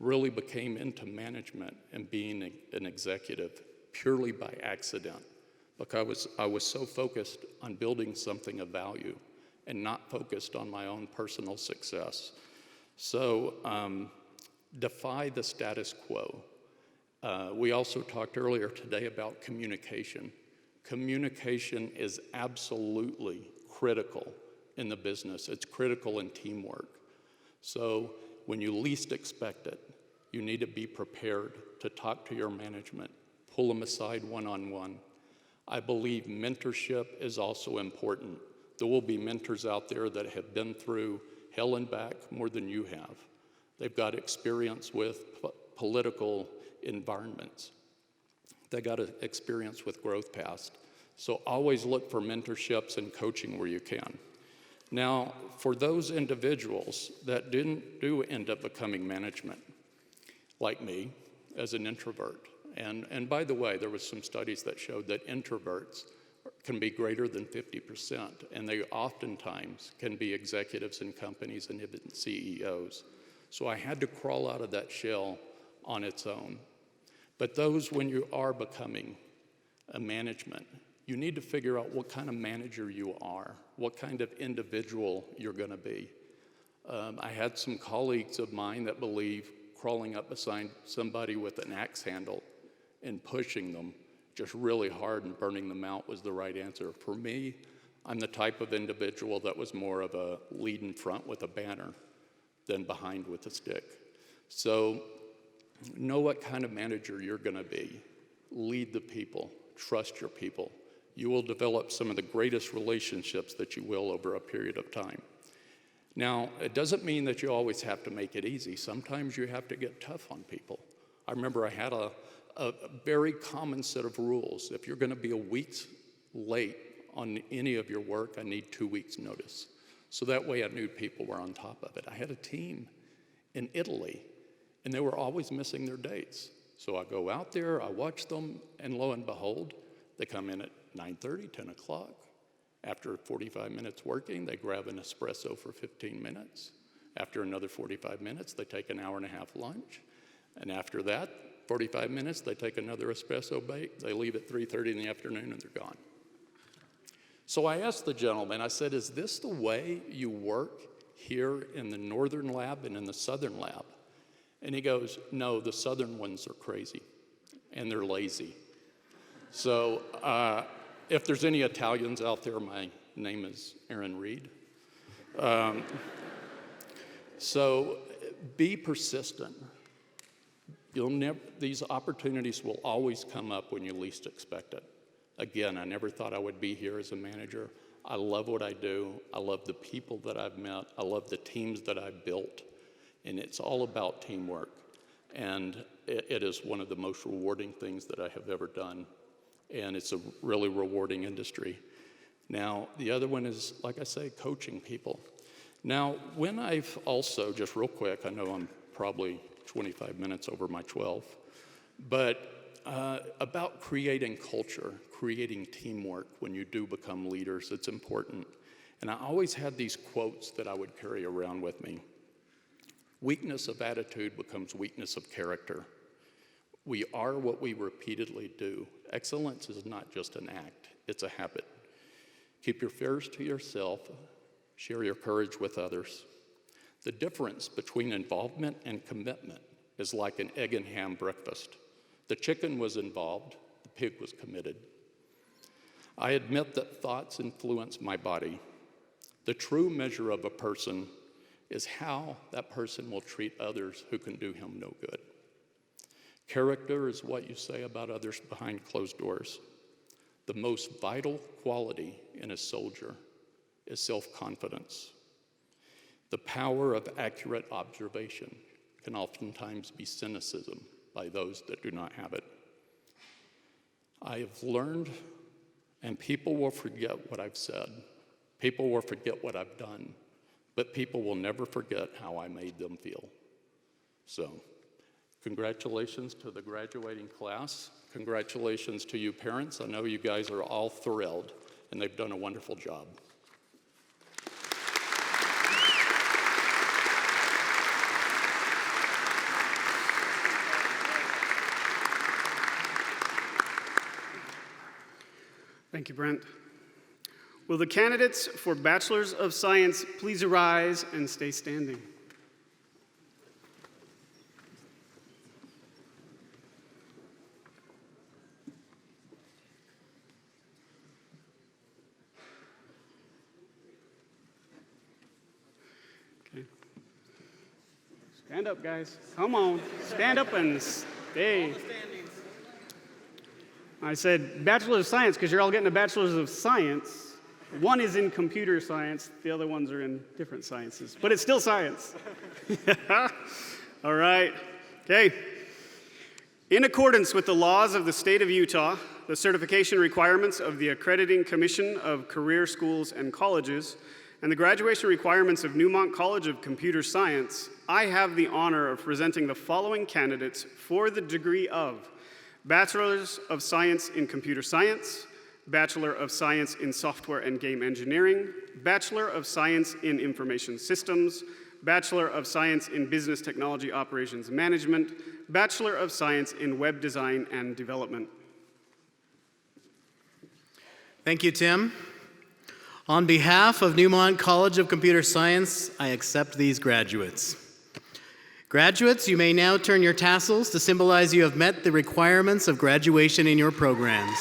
[SPEAKER 8] really became into management and being an executive purely by accident, because I was so focused on building something of value and not focused on my own personal success. So defy the status quo. We also talked earlier today about communication. Communication is absolutely critical in the business. It's critical in teamwork. So when you least expect it, you need to be prepared to talk to your management, pull them aside one-on-one. I believe mentorship is also important. There will be mentors out there that have been through hell and back more than you have. They've got experience with political environments. They got experience with growth paths. So always look for mentorships and coaching where you can. Now, for those individuals that didn't end up becoming management, like me, as an introvert, and by the way, there was some studies that showed that introverts can be greater than 50%, and they oftentimes can be executives in companies and even CEOs. So I had to crawl out of that shell on its own. But those, when you are becoming a management, you need to figure out what kind of manager you are, what kind of individual you're going to be. I had some colleagues of mine that believe crawling up beside somebody with an axe handle and pushing them just really hard and burning them out was the right answer. For me, I'm the type of individual that was more of a lead in front with a banner than behind with a stick. So know what kind of manager you're going to be. Lead the people. Trust your people. You will develop some of the greatest relationships that you will over a period of time. Now, it doesn't mean that you always have to make it easy. Sometimes you have to get tough on people. I remember I had a very common set of rules. If you're going to be a week late on any of your work, I need 2 weeks' notice. So that way I knew people were on top of it. I had a team in Italy, and they were always missing their dates. So I go out there, I watch them, and lo and behold, they come in at 9:30, 10 o'clock. After 45 minutes working, they grab an espresso for 15 minutes. After another 45 minutes, they take an hour and a half lunch. And after that, 45 minutes, they take another espresso break. They leave at 3:30 in the afternoon and they're gone. So I asked the gentleman, I said, is this the way you work here in the northern lab and in the southern lab? And he goes, no, the southern ones are crazy and they're lazy. So if there's any Italians out there, my name is Aaron Reed. So be persistent. These opportunities will always come up when you least expect it. Again, I never thought I would be here as a manager. I love what I do. I love the people that I've met. I love the teams that I've built. And it's all about teamwork. And it is one of the most rewarding things that I have ever done. And it's a really rewarding industry. Now, the other one is, like I say, coaching people. Now, when I've also, just real quick, I know I'm probably 25 minutes over my 12, but about creating culture, creating teamwork when you do become leaders, it's important. And I always had these quotes that I would carry around with me. Weakness of attitude becomes weakness of character. We are what we repeatedly do. Excellence is not just an act, it's a habit. Keep your fears to yourself, share your courage with others. The difference between involvement and commitment is like an egg and ham breakfast. The chicken was involved, the pig was committed. I admit that thoughts influence my body. The true measure of a person is how that person will treat others who can do him no good. Character is what you say about others behind closed doors. The most vital quality in a soldier is self-confidence. The power of accurate observation can oftentimes be cynicism by those that do not have it. I have learned, and people will forget what I've said. People will forget what I've done, but people will never forget how I made them feel. So, congratulations to the graduating class. Congratulations to you parents. I know you guys are all thrilled, and they've done a wonderful job.
[SPEAKER 2] Thank you, Brent. Will the candidates for Bachelors of Science please arise and stay standing? Okay. Stand up, guys. Come on. Stand up and stay. I said Bachelors of Science because you're all getting a Bachelors of Science. One is in computer science, the other ones are in different sciences, but it's still science. All right, okay. In accordance with the laws of the state of Utah, the certification requirements of the Accrediting Commission of Career Schools and Colleges, and the graduation requirements of Newmont College of Computer Science, I have the honor of presenting the following candidates for the degree of Bachelors of Science in Computer Science, Bachelor of Science in Software and Game Engineering, Bachelor of Science in Information Systems, Bachelor of Science in Business Technology Operations Management, Bachelor of Science in Web Design and Development.
[SPEAKER 4] Thank you, Tim. On behalf of Neumont College of Computer Science, I accept these graduates. Graduates, you may now turn your tassels to symbolize you have met the requirements of graduation in your programs.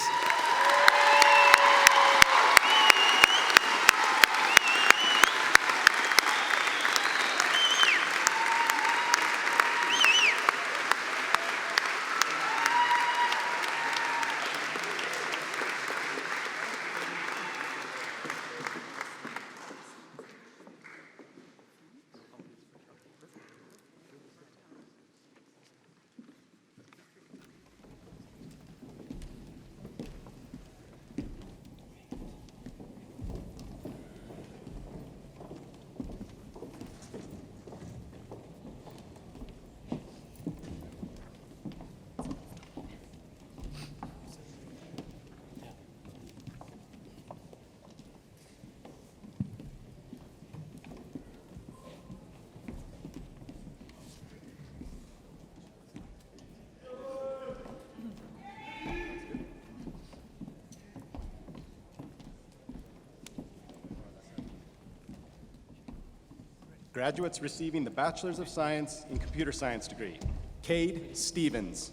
[SPEAKER 3] Graduates receiving the Bachelors of Science in Computer Science degree, Cade Stevens.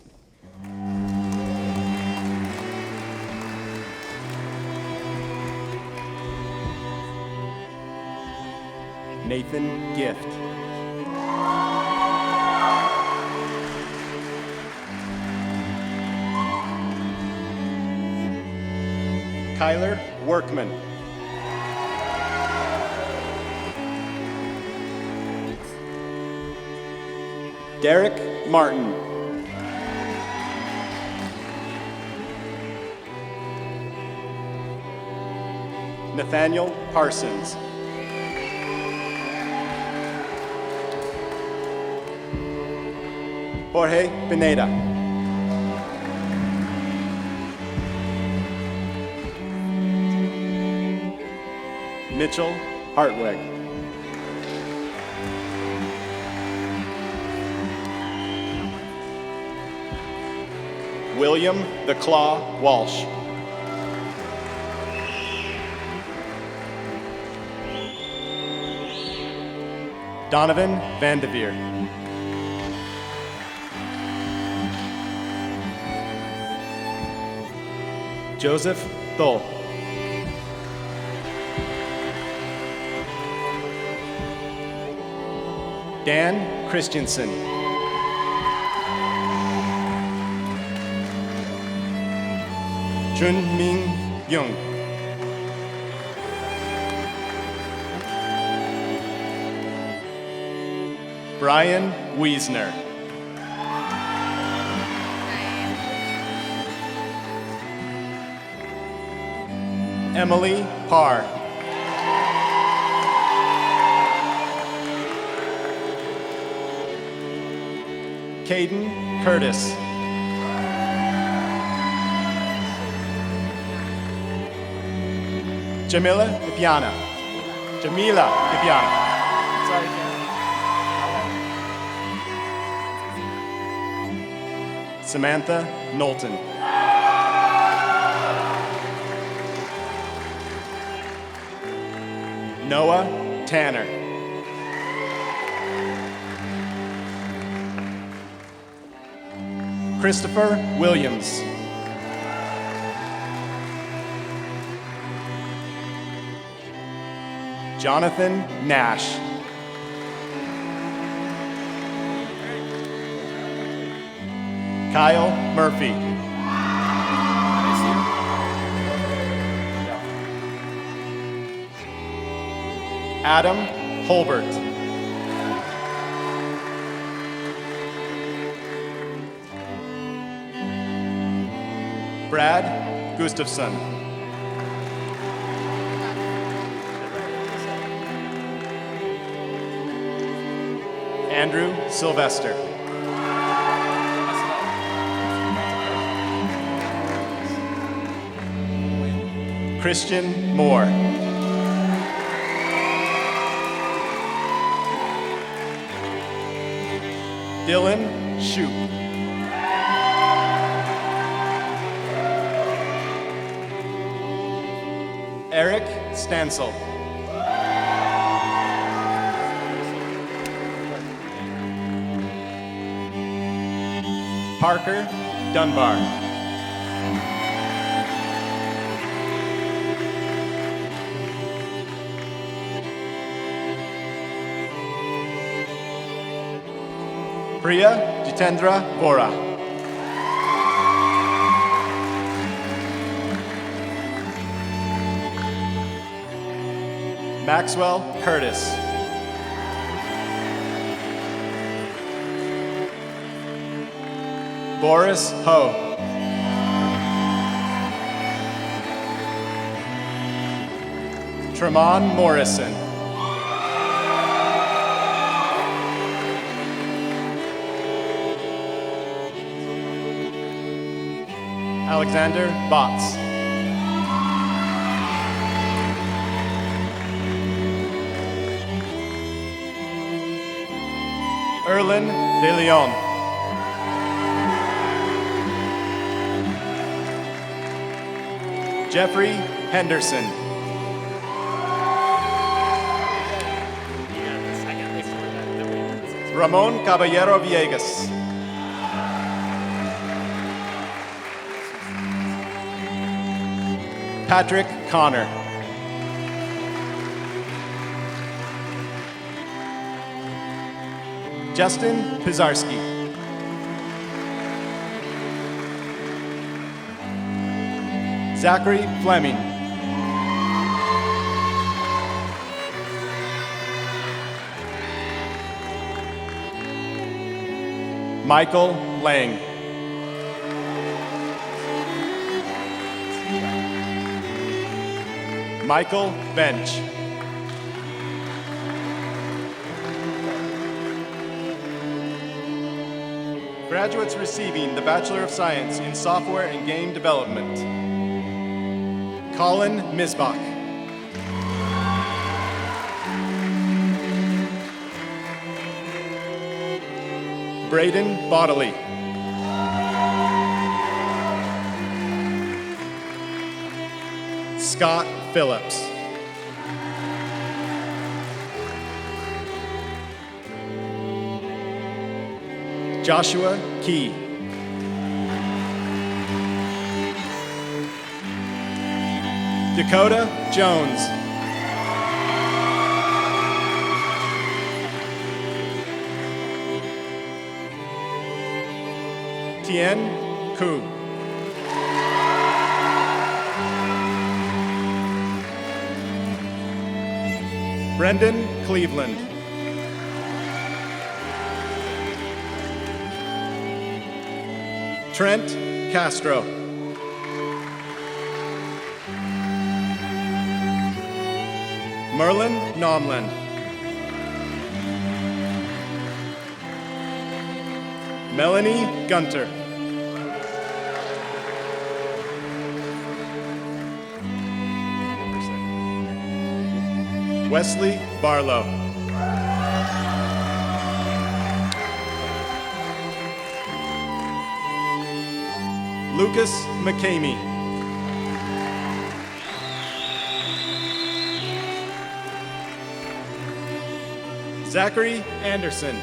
[SPEAKER 3] Nathan Gift. Kyler Workman. Derek Martin. Nathaniel Parsons. Jorge Pineda. Mitchell Hartwig. William the Claw Walsh. Donovan Vandeveer. Joseph Thol. Dan Christensen. Junming Young. Brian Wiesner. Emily Parr. Caden Curtis. Jamila Ipiana. Sorry, Samantha Knowlton. Noah Tanner. Christopher Williams. Jonathan Nash. Kyle Murphy. Adam Holbert. Brad Gustafson. Andrew Sylvester. Christian Moore. Dylan Shoup. Eric Stansel. Parker Dunbar. Priya Jitendra Vora. Maxwell Curtis. Boris Ho. Tremont Morrison. Alexander Botts. Erlin De Leon. Jeffrey Henderson. Ramon Caballero Villegas. Patrick Connor. Justin Pizarski. Zachary Fleming. Michael Lang. Michael Bench. Graduates receiving the Bachelor of Science in Software and Game Development. Colin Misbach. Braden Bodley. Scott Phillips. Joshua Key. Dakota Jones. Tien Ku. Brendan Cleveland. Trent Castro. Merlin Nomland. Melanie Gunter. Wesley Barlow. Lucas McCamey. Zachary Anderson.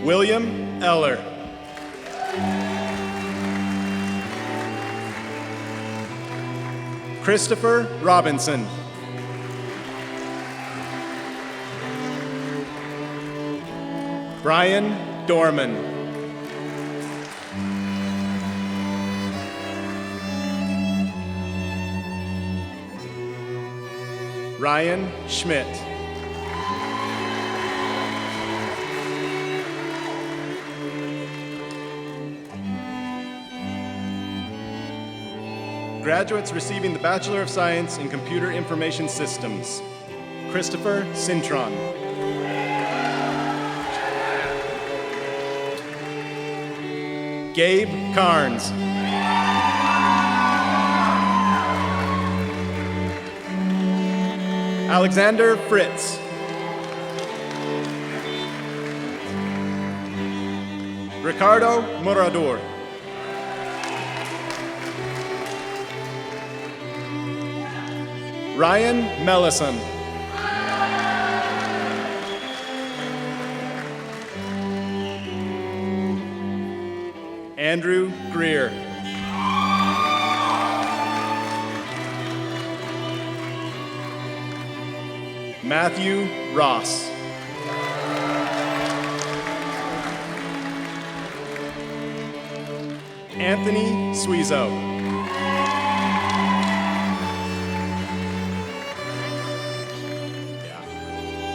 [SPEAKER 3] William Eller. Christopher Robinson. Brian Dorman. Ryan Schmidt. Graduates receiving the Bachelor of Science in Computer Information Systems. Christopher Cintron. Gabe Carnes. Alexander Fritz. Ricardo Morador. Ryan Mellison. Andrew Greer. Matthew Ross. Anthony Suizo.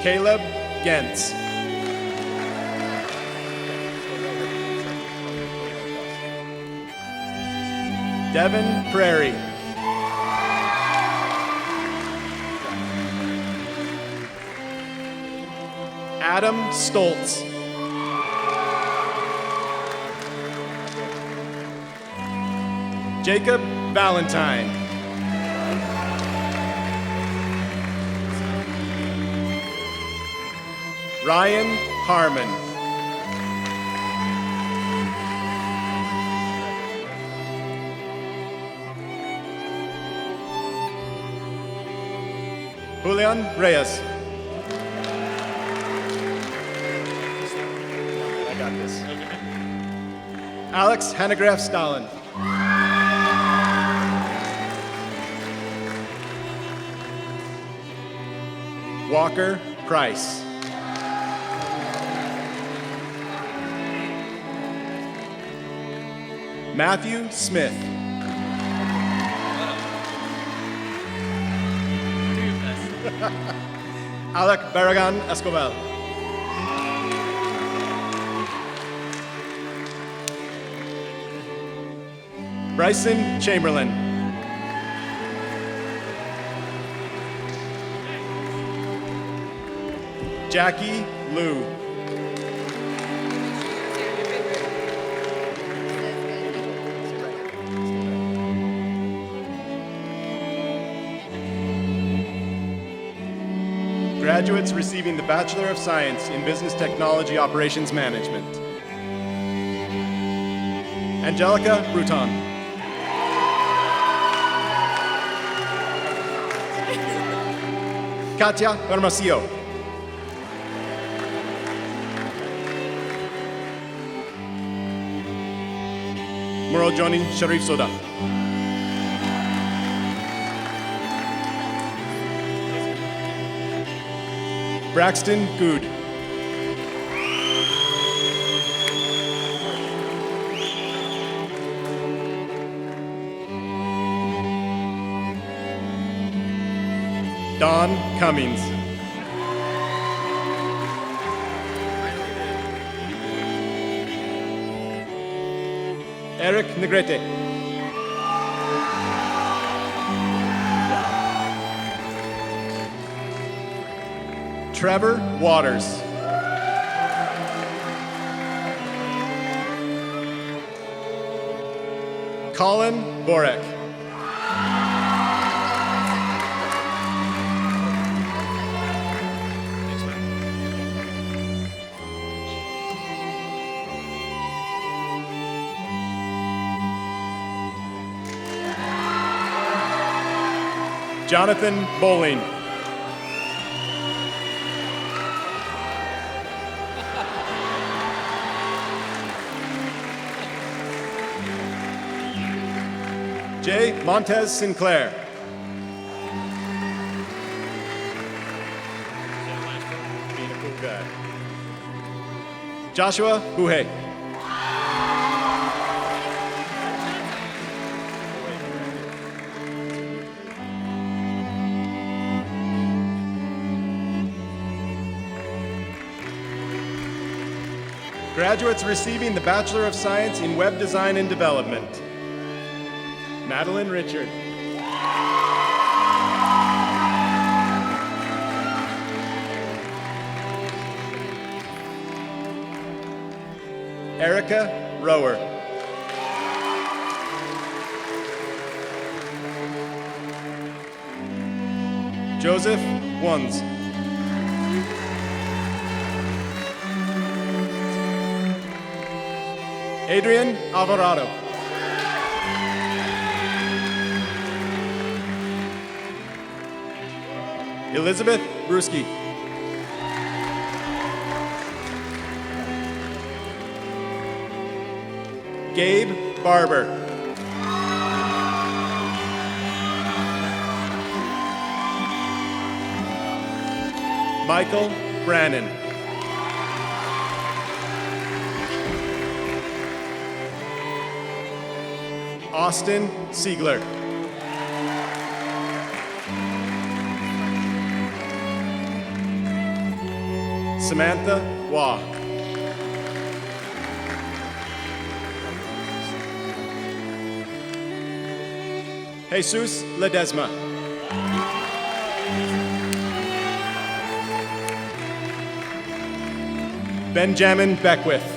[SPEAKER 3] Caleb Gentz. Devin Prairie. Adam Stoltz. Jacob Valentine. Ryan Harmon. Julian Reyes. I got this. Alex Hanegraaff Stalin. Walker Price. Matthew Smith. Alec Barragan Escobar. Bryson Chamberlain. Jackie Liu. Graduates receiving the Bachelor of Science in Business Technology Operations Management. Angelica Bruton. Katia Hermosillo. Murojoni Sharif Soda. Braxton Good. Don Cummings. Eric Negrete. Trevor Waters. Colin Borek. Jonathan Bowling. Jay Montez Sinclair. Being a cool guy. Joshua Buhe. Graduates receiving the Bachelor of Science in Web Design and Development. Madeline Richard. Erica Rower. Joseph Wons. Adrian Alvarado. Elizabeth Brusky. Gabe Barber. Michael Brannon. Austin Siegler. Samantha Waugh. Jesus Ledesma. Benjamin Beckwith.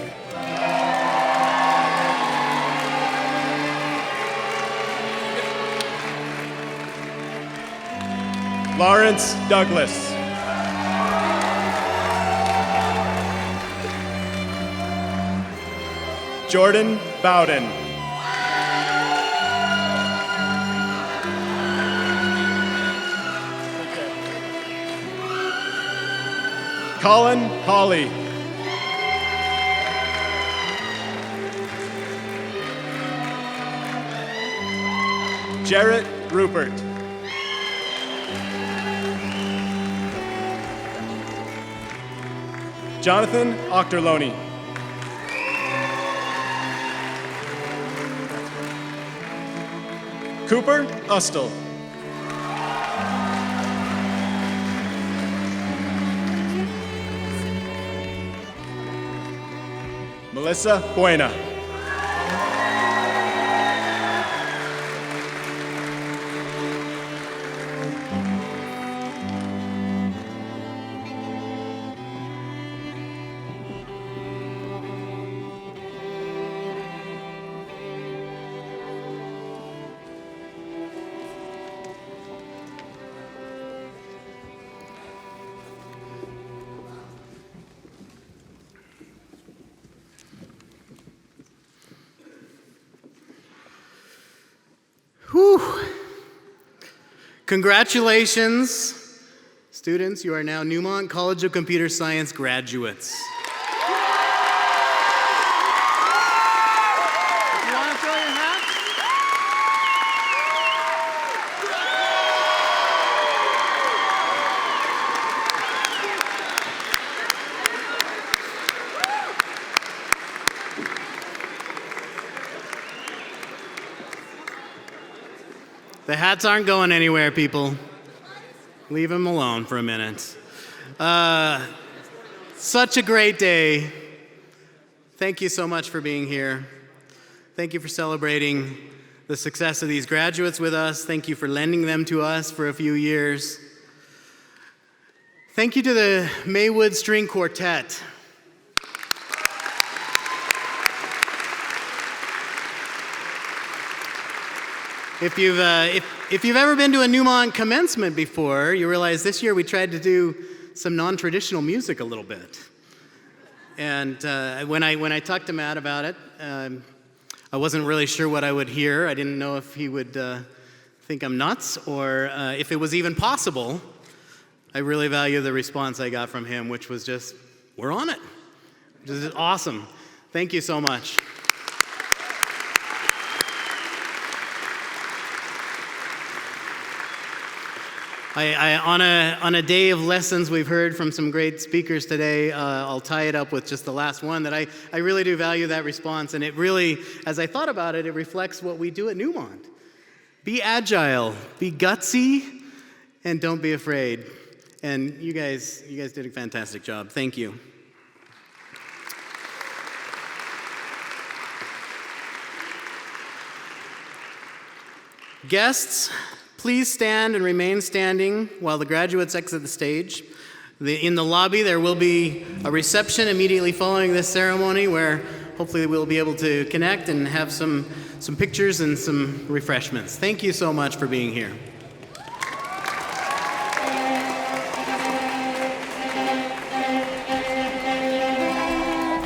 [SPEAKER 3] Lawrence Douglas. Jordan Bowden. Colin Hawley. Jarrett Rupert. Jonathan Ochterlony. Cooper Ustel. Melissa Buena.
[SPEAKER 4] Whew. Congratulations, students. You are now Newmont College of Computer Science graduates. If you want to throw your hats. The hats aren't going anywhere, people. Leave them alone for a minute. Such a great day. Thank you so much for being here. Thank you for celebrating the success of these graduates with us. Thank you for lending them to us for a few years. Thank you to the Maywood String Quartet. If you've ever been to a Newmont commencement before, you realize this year we tried to do some non-traditional music a little bit. And when I talked to Matt about it, I wasn't really sure what I would hear. I didn't know if he would think I'm nuts or if it was even possible. I really value the response I got from him, which was just, we're on it. This is awesome. Thank you so much. On a day of lessons we've heard from some great speakers today, I'll tie it up with just the last one, that I really do value that response, and it really, as I thought about it, it reflects what we do at Newmont. Be agile, be gutsy, and don't be afraid. And you guys did a fantastic job. Thank you. Guests, please stand and remain standing while the graduates exit the stage. In the lobby, there will be a reception immediately following this ceremony where hopefully we'll be able to connect and have some pictures and some refreshments. Thank you so much for being here.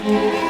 [SPEAKER 1] Thank you.